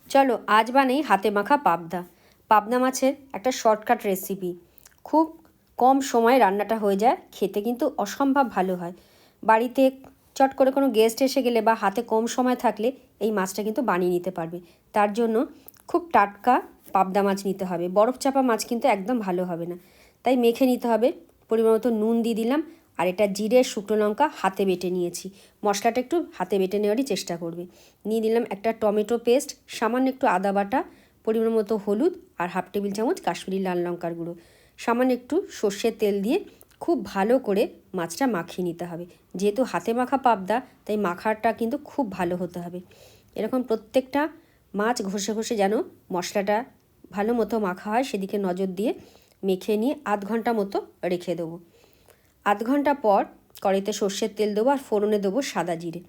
চলো আজ বানাই হাতে মাখা পাবদা। পাবদা মাছের একটা শর্টকাট রেসিপি, খুব কম সময়ে রান্নাটা হয়ে যায়, খেতে কিন্তু অসম্ভব ভালো হয়। বাড়িতে চট করে কোনো গেস্ট এসে গেলে বা হাতে কম সময় থাকলে এই মাছটা কিন্তু বানিয়ে নিতে পারবে। তার জন্য খুব টাটকা পাবদা মাছ নিতে হবে, বরফ চাপা মাছ কিন্তু একদম ভালো হবে না, তাই মেখে নিতে হবে। পরিমাণ মতো নুন দিয়ে দিলাম, আর এটা জিরে শুকনো লঙ্কা হাতে বেটে নিয়েছি। মশলাটা একটু হাতে বেটে নেওয়ারই চেষ্টা করবে। নিয়ে দিলাম একটা টমেটো পেস্ট, সামান্য একটু আদা বাটা, পরিমাণ মতো হলুদ, আর হাফ টেবিল চামচ কাশ্মীরি লাল লঙ্কার গুঁড়ো, সামান্য একটু সর্ষের তেল দিয়ে খুব ভালো করে মাছটা মাখিয়ে নিতে হবে। যেহেতু হাতে মাখা পাবদা, তাই মাখাটা কিন্তু খুব ভালো হতে হবে। এরকম প্রত্যেকটা মাছ ঘষে ঘষে যেন মশলাটা ভালো মতো মাখা হয় সেদিকে নজর দিয়ে মেখে নিয়ে আধ ঘন্টা মতো রেখে দেবো। আধ ঘন্টা পর কড়াইতে সর্ষের তেল দেবো আর ফোড়নে দেবো সাদা জিরে।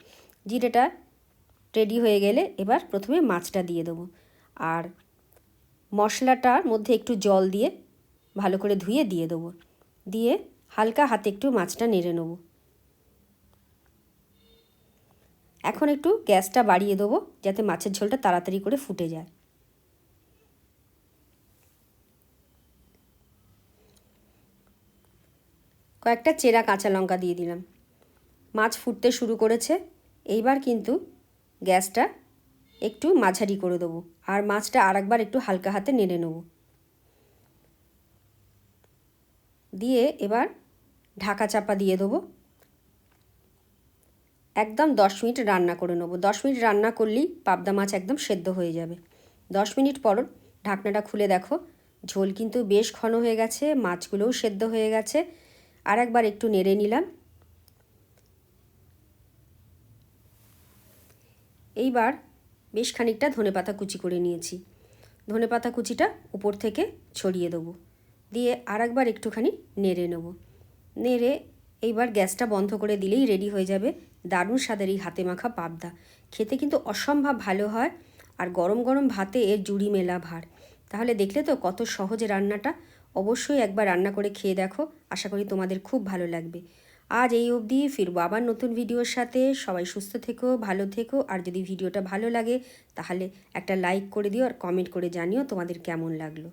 জিরেটা রেডি হয়ে গেলে এবার প্রথমে মাছটা দিয়ে দেবো, আর মশলাটার মধ্যে একটু জল দিয়ে ভালো করে ধুয়ে দিয়ে দেবো। দিয়ে হালকা হাতে একটু মাছটা নেড়ে নেবো। এখন একটু গ্যাসটা বাড়িয়ে দেবো যাতে মাছের ঝোলটা তাড়াতাড়ি করে ফুটে যায়। কয়েকটা চেরা কাঁচা লঙ্কা দিয়ে দিলাম। মাছ ফুটতে শুরু করেছে, এইবার কিন্তু গ্যাসটা একটু মাঝারি করে দেবো, আর মাছটা আরেকবার একটু হালকা হাতে নেড়ে নেব। দিয়ে এবার ঢাকা চাপা দিয়ে দেবো। একদম 10 মিনিট রান্না করে নেবো। 10 মিনিট রান্না করলেই পাবদা মাছ একদম সেদ্ধ হয়ে যাবে। 10 মিনিট পর ঢাকনাটা খুলে দেখো, ঝোল কিন্তু বেশ ঘন হয়ে গেছে, মাছগুলোও সেদ্ধ হয়ে গেছে। আর একবার একটু নেড়ে নিলাম। এইবার বেশ খানিকটা ধনেপাতা কুচি করে নিয়েছি, ধনেপাতা কুচিটা উপর থেকে ছড়িয়ে দেবো। দিয়ে আর একবার একটুখানি নেড়ে নেব। নেড়ে এইবার গ্যাসটা বন্ধ করে দিলেই রেডি হয়ে যাবে দারুণ স্বাদের এই হাতে মাখা পাবদা। খেতে কিন্তু অসম্ভব ভালো হয়, আর গরম গরম ভাতে এর জুড়ি মেলা ভার। তাহলে দেখলে তো কত সহজে রান্নাটা। অবশ্যই একবার রান্না করে খেয়ে দেখো, আশা করি তোমাদের খুব ভালো লাগবে। আজ এই অবধি, ফিরবো আবার নতুন ভিডিওর সাথে। সবাই সুস্থ থেকো, ভালো থেকো, আর যদি ভিডিওটা ভালো লাগে তাহলে একটা লাইক করে দিও আর কমেন্ট করে জানিও তোমাদের কেমন লাগলো।